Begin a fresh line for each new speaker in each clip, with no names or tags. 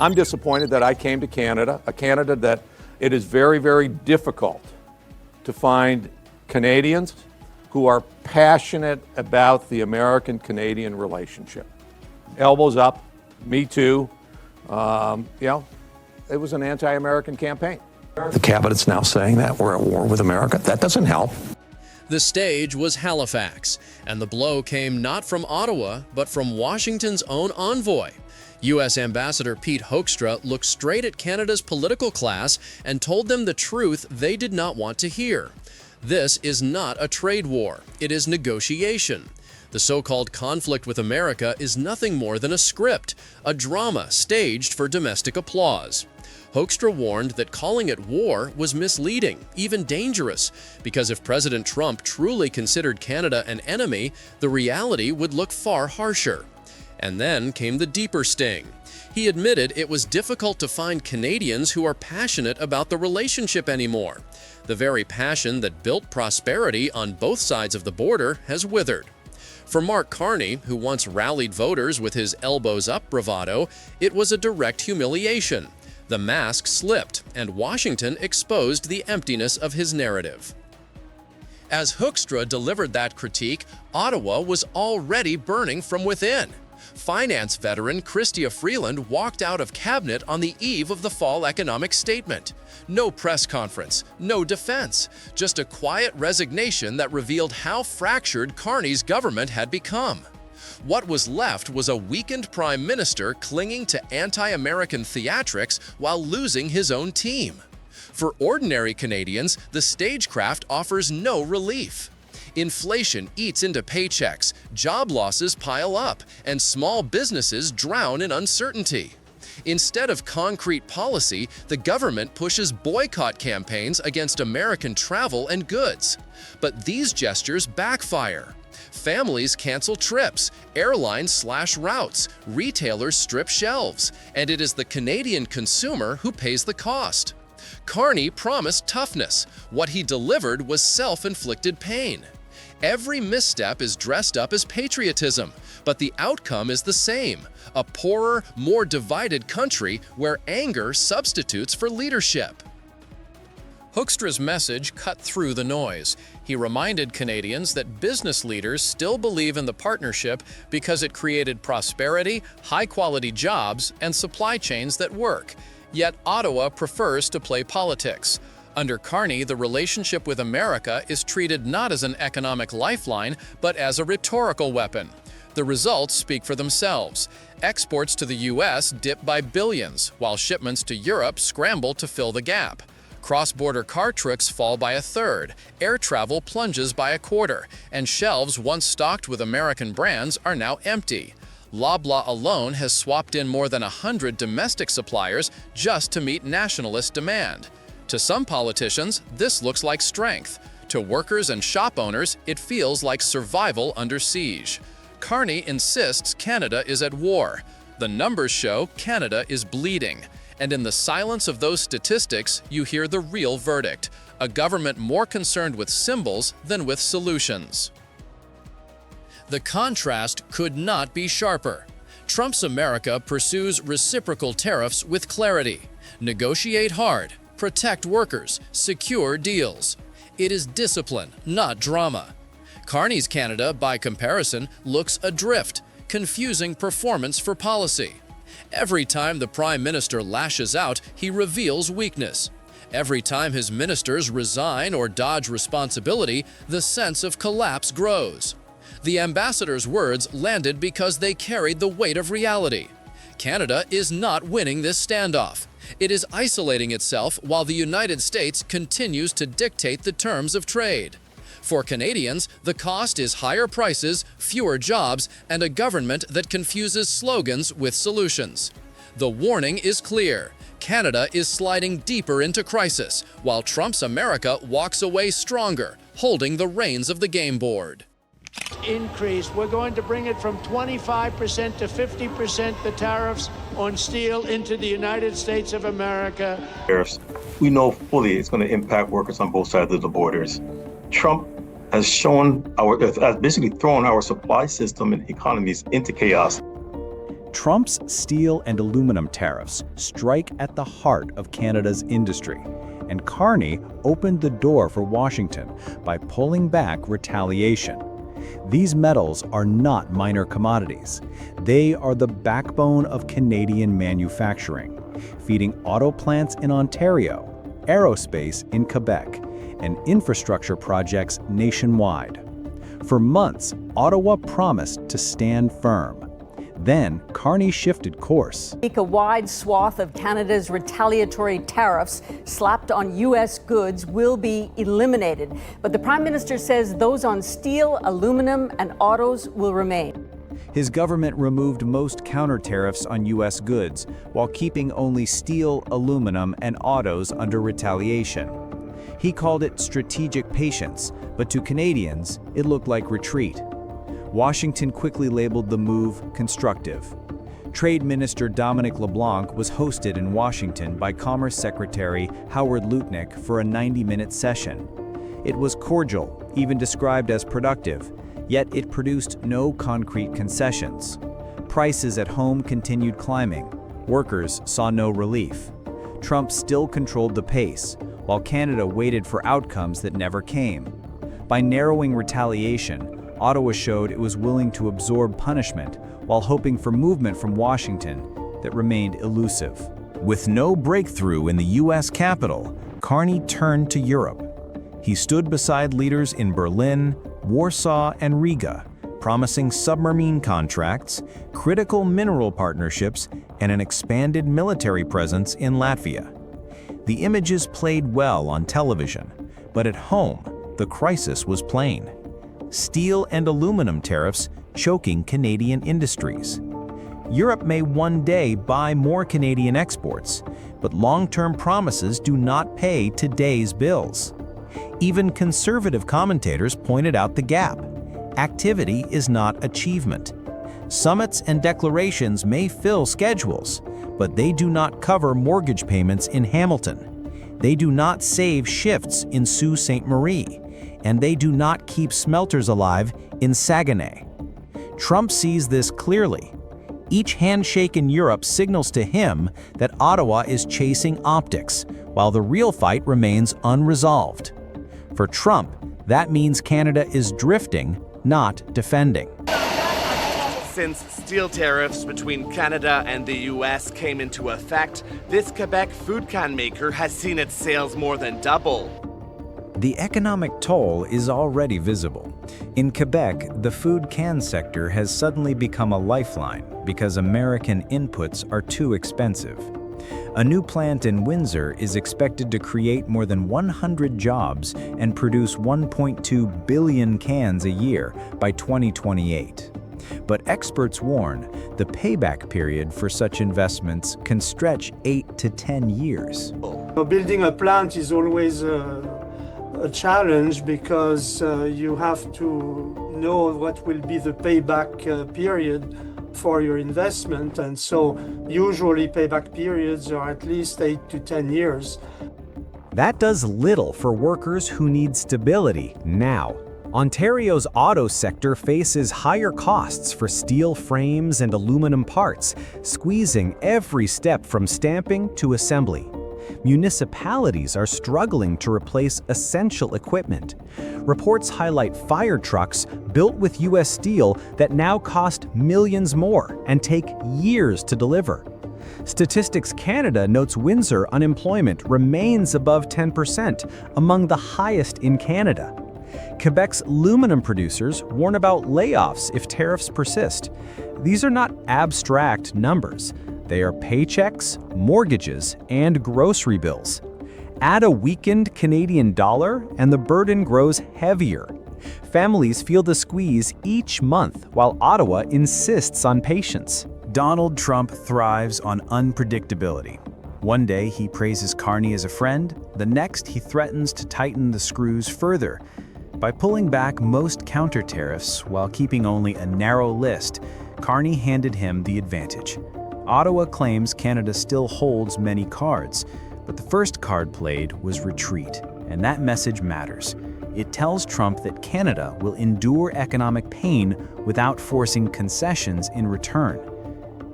I'm disappointed that I came to Canada, a Canada that it is very, very difficult to find Canadians who are passionate about the American-Canadian relationship. Elbows up, me too. It was an anti-American campaign.
The cabinet's now saying that we're at war with America. That doesn't help.
The stage was Halifax, and the blow came not from Ottawa, but from Washington's own envoy. U.S. Ambassador Pete Hoekstra looked straight at Canada's political class and told them the truth they did not want to hear. This is not a trade war. It is negotiation. The so-called conflict with America is nothing more than a script, a drama staged for domestic applause. Hoekstra warned that calling it war was misleading, even dangerous, because if President Trump truly considered Canada an enemy, the reality would look far harsher. And then came the deeper sting. He admitted it was difficult to find Canadians who are passionate about the relationship anymore. The very passion that built prosperity on both sides of the border has withered. For Mark Carney, who once rallied voters with his elbows-up bravado, it was a direct humiliation. The mask slipped, and Washington exposed the emptiness of his narrative. As Hoekstra delivered that critique, Ottawa was already burning from within. Finance veteran Chrystia Freeland walked out of cabinet on the eve of the fall economic statement. No press conference, no defense, just a quiet resignation that revealed how fractured Carney's government had become. What was left was a weakened prime minister clinging to anti-American theatrics while losing his own team. For ordinary Canadians, the stagecraft offers no relief. Inflation eats into paychecks, job losses pile up, and small businesses drown in uncertainty. Instead of concrete policy, the government pushes boycott campaigns against American travel and goods. But these gestures backfire. Families cancel trips, airlines slash routes, retailers strip shelves, and it is the Canadian consumer who pays the cost. Carney promised toughness. What he delivered was self-inflicted pain. Every misstep is dressed up as patriotism, but the outcome is the same: a poorer, more divided country where anger substitutes for leadership. Hoekstra's message cut through the noise. He reminded Canadians that business leaders still believe in the partnership because it created prosperity, high-quality jobs, and supply chains that work. Yet Ottawa prefers to play politics. Under Carney, the relationship with America is treated not as an economic lifeline, but as a rhetorical weapon. The results speak for themselves. Exports to the U.S. dip by billions, while shipments to Europe scramble to fill the gap. Cross-border car trips fall by a third, air travel plunges by a quarter, and shelves once stocked with American brands are now empty. Loblaw alone has swapped in more than 100 domestic suppliers just to meet nationalist demand. To some politicians, this looks like strength. To workers and shop owners, it feels like survival under siege. Carney insists Canada is at war. The numbers show Canada is bleeding. And in the silence of those statistics, you hear the real verdict: a government more concerned with symbols than with solutions. The contrast could not be sharper. Trump's America pursues reciprocal tariffs with clarity. Negotiate hard, protect workers, secure deals. It is discipline, not drama. Carney's Canada, by comparison, looks adrift, confusing performance for policy. Every time the Prime Minister lashes out, he reveals weakness. Every time his ministers resign or dodge responsibility, the sense of collapse grows. The ambassador's words landed because they carried the weight of reality. Canada is not winning this standoff. It is isolating itself while the United States continues to dictate the terms of trade. For Canadians, the cost is higher prices, fewer jobs, and a government that confuses slogans with solutions. The warning is clear. Canada is sliding deeper into crisis, while Trump's America walks away stronger, holding the reins of the game board.
Increase. We're going to bring it from 25% to 50%, the tariffs on steel into the United States of America.
Tariffs, we know fully it's going to impact workers on both sides of the borders. Trump has basically thrown our supply system and economies into chaos.
Trump's steel and aluminum tariffs strike at the heart of Canada's industry, and Carney opened the door for Washington by pulling back retaliation. These metals are not minor commodities. They are the backbone of Canadian manufacturing, feeding auto plants in Ontario, aerospace in Quebec, and infrastructure projects nationwide. For months, Ottawa promised to stand firm. Then, Carney shifted course.
A wide swath of Canada's retaliatory tariffs slapped on U.S. goods will be eliminated. But the Prime Minister says those on steel, aluminum, and autos will remain.
His government removed most counter tariffs on U.S. goods, while keeping only steel, aluminum, and autos under retaliation. He called it strategic patience, but to Canadians, it looked like retreat. Washington quickly labeled the move constructive. Trade Minister Dominic LeBlanc was hosted in Washington by Commerce Secretary Howard Lutnick for a 90-minute session. It was cordial, even described as productive, yet it produced no concrete concessions. Prices at home continued climbing. Workers saw no relief. Trump still controlled the pace, while Canada waited for outcomes that never came. By narrowing retaliation, Ottawa showed it was willing to absorb punishment while hoping for movement from Washington that remained elusive. With no breakthrough in the U.S. Capitol, Carney turned to Europe. He stood beside leaders in Berlin, Warsaw, and Riga, promising submarine contracts, critical mineral partnerships, and an expanded military presence in Latvia. The images played well on television, but at home, the crisis was plain. Steel and aluminum tariffs choking Canadian industries. Europe may one day buy more Canadian exports, but long-term promises do not pay today's bills. Even conservative commentators pointed out the gap. Activity is not achievement. Summits and declarations may fill schedules, but they do not cover mortgage payments in Hamilton. They do not save shifts in Sault Ste. Marie, and they do not keep smelters alive in Saguenay. Trump sees this clearly. Each handshake in Europe signals to him that Ottawa is chasing optics, while the real fight remains unresolved. For Trump, that means Canada is drifting, not defending.
Since steel tariffs between Canada and the U.S. came into effect, this Quebec food can maker has seen its sales more than double.
The economic toll is already visible. In Quebec, the food can sector has suddenly become a lifeline because American inputs are too expensive. A new plant in Windsor is expected to create more than 100 jobs and produce 1.2 billion cans a year by 2028. But experts warn the payback period for such investments can stretch 8 to 10 years.
Building a plant is always a challenge because you have to know what will be the payback period for your investment, and so usually payback periods are at least 8 to 10 years.
That does little for workers who need stability now. Ontario's auto sector faces higher costs for steel frames and aluminum parts, squeezing every step from stamping to assembly. Municipalities are struggling to replace essential equipment. Reports highlight fire trucks built with U.S. steel that now cost millions more and take years to deliver. Statistics Canada notes Windsor unemployment remains above 10%, among the highest in Canada. Quebec's aluminum producers warn about layoffs if tariffs persist. These are not abstract numbers. They are paychecks, mortgages, and grocery bills. Add a weakened Canadian dollar, and the burden grows heavier. Families feel the squeeze each month, while Ottawa insists on patience. Donald Trump thrives on unpredictability. One day he praises Carney as a friend, the next he threatens to tighten the screws further. By pulling back most counter tariffs while keeping only a narrow list, Carney handed him the advantage. Ottawa claims Canada still holds many cards, but the first card played was retreat, and that message matters. It tells Trump that Canada will endure economic pain without forcing concessions in return.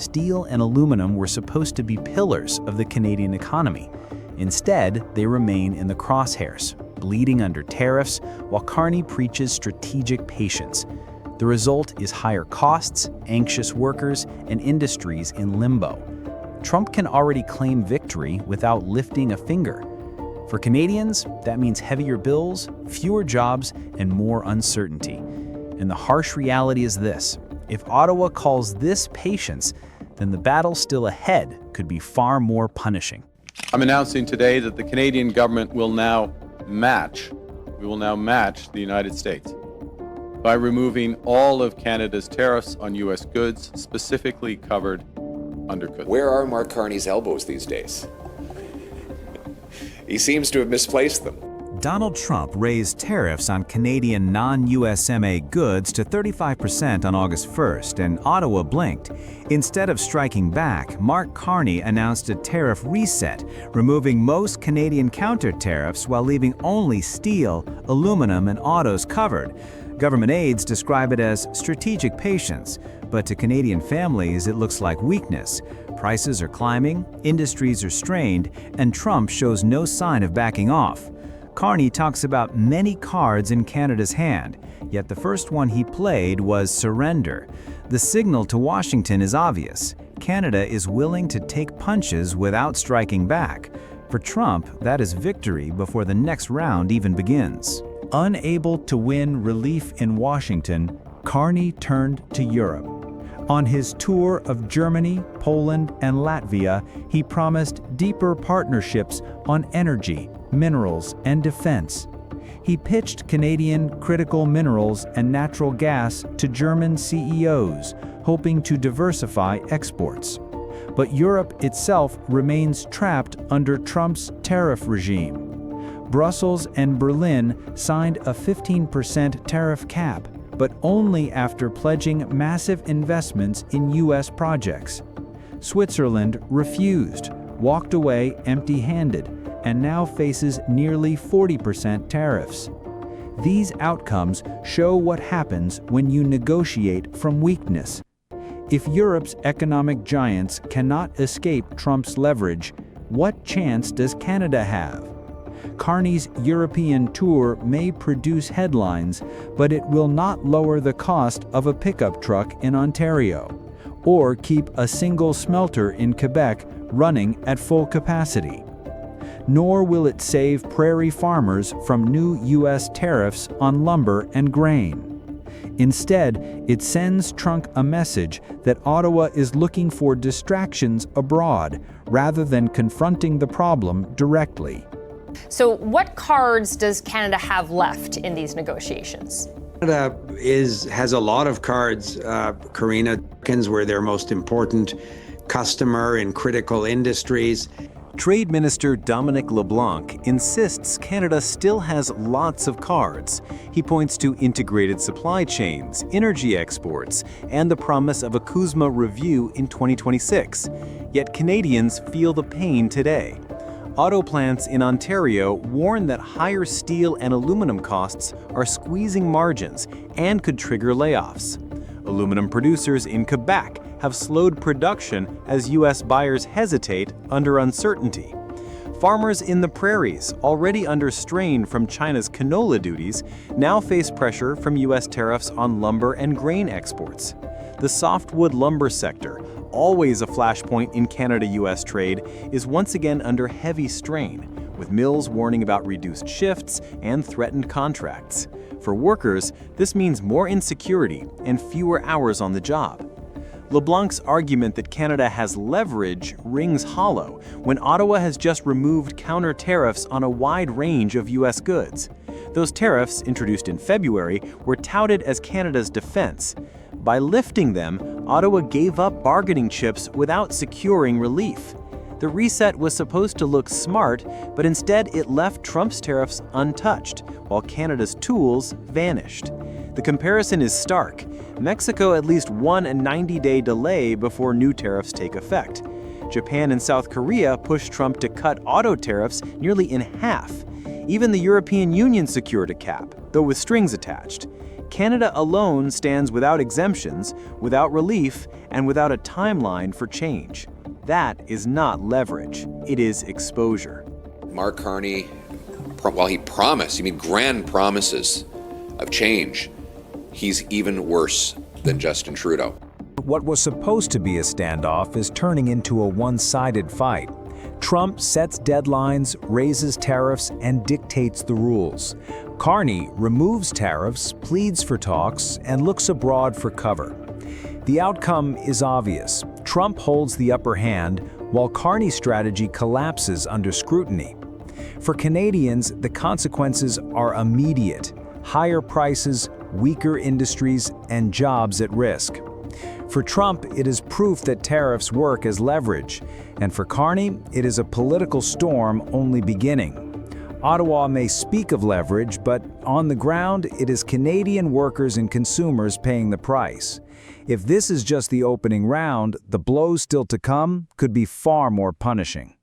Steel and aluminum were supposed to be pillars of the Canadian economy. Instead, they remain in the crosshairs, bleeding under tariffs, while Carney preaches strategic patience. The result is higher costs, anxious workers, and industries in limbo. Trump can already claim victory without lifting a finger. For Canadians, that means heavier bills, fewer jobs, and more uncertainty. And the harsh reality is this: if Ottawa calls this patience, then the battle still ahead could be far more punishing.
I'm announcing today that the Canadian government will now match the United States by removing all of Canada's tariffs on U.S. goods, specifically covered undergoods.
Where are Mark Carney's elbows these days? He seems to have misplaced them.
Donald Trump raised tariffs on Canadian non-USMA goods to 35% on August 1st, and Ottawa blinked. Instead of striking back, Mark Carney announced a tariff reset, removing most Canadian counter tariffs while leaving only steel, aluminum, and autos covered. Government aides describe it as strategic patience, but to Canadian families it looks like weakness. Prices are climbing, industries are strained, and Trump shows no sign of backing off. Carney talks about many cards in Canada's hand, yet the first one he played was surrender. The signal to Washington is obvious. Canada is willing to take punches without striking back. For Trump, that is victory before the next round even begins. Unable to win relief in Washington, Carney turned to Europe. On his tour of Germany, Poland, and Latvia, he promised deeper partnerships on energy, minerals, and defense. He pitched Canadian critical minerals and natural gas to German CEOs, hoping to diversify exports. But Europe itself remains trapped under Trump's tariff regime. Brussels and Berlin signed a 15% tariff cap, but only after pledging massive investments in U.S. projects. Switzerland refused, walked away empty-handed, and now faces nearly 40% tariffs. These outcomes show what happens when you negotiate from weakness. If Europe's economic giants cannot escape Trump's leverage, what chance does Canada have? Carney's European tour may produce headlines, but it will not lower the cost of a pickup truck in Ontario, or keep a single smelter in Quebec running at full capacity. Nor will it save prairie farmers from new U.S. tariffs on lumber and grain. Instead, it sends Trump a message that Ottawa is looking for distractions abroad rather than confronting the problem directly.
So what cards does Canada have left in these negotiations?
Canada has a lot of cards, Karina. We're their most important customer in critical industries.
Trade Minister Dominic LeBlanc insists Canada still has lots of cards. He points to integrated supply chains, energy exports, and the promise of a CUSMA review in 2026. Yet Canadians feel the pain today. Auto plants in Ontario warn that higher steel and aluminum costs are squeezing margins and could trigger layoffs. Aluminum producers in Quebec have slowed production as U.S. buyers hesitate under uncertainty. Farmers in the prairies, already under strain from China's canola duties, now face pressure from U.S. tariffs on lumber and grain exports. The softwood lumber sector, always a flashpoint in Canada-U.S. trade, is once again under heavy strain, with mills warning about reduced shifts and threatened contracts. For workers, this means more insecurity and fewer hours on the job. LeBlanc's argument that Canada has leverage rings hollow when Ottawa has just removed counter tariffs on a wide range of U.S. goods. Those tariffs, introduced in February, were touted as Canada's defense. By lifting them, Ottawa gave up bargaining chips without securing relief. The reset was supposed to look smart, but instead it left Trump's tariffs untouched, while Canada's tools vanished. The comparison is stark. Mexico at least won a 90-day delay before new tariffs take effect. Japan and South Korea pushed Trump to cut auto tariffs nearly in half. Even the European Union secured a cap, though with strings attached. Canada alone stands without exemptions, without relief, and without a timeline for change. That is not leverage. It is exposure.
Mark Carney, while he made grand promises of change, he's even worse than Justin Trudeau.
What was supposed to be a standoff is turning into a one-sided fight. Trump sets deadlines, raises tariffs, and dictates the rules. Carney removes tariffs, pleads for talks, and looks abroad for cover. The outcome is obvious. Trump holds the upper hand, while Carney's strategy collapses under scrutiny. For Canadians, the consequences are immediate: higher prices, weaker industries, and jobs at risk. For Trump, it is proof that tariffs work as leverage, and for Carney, it is a political storm only beginning. Ottawa may speak of leverage, but on the ground, it is Canadian workers and consumers paying the price. If this is just the opening round, the blows still to come could be far more punishing.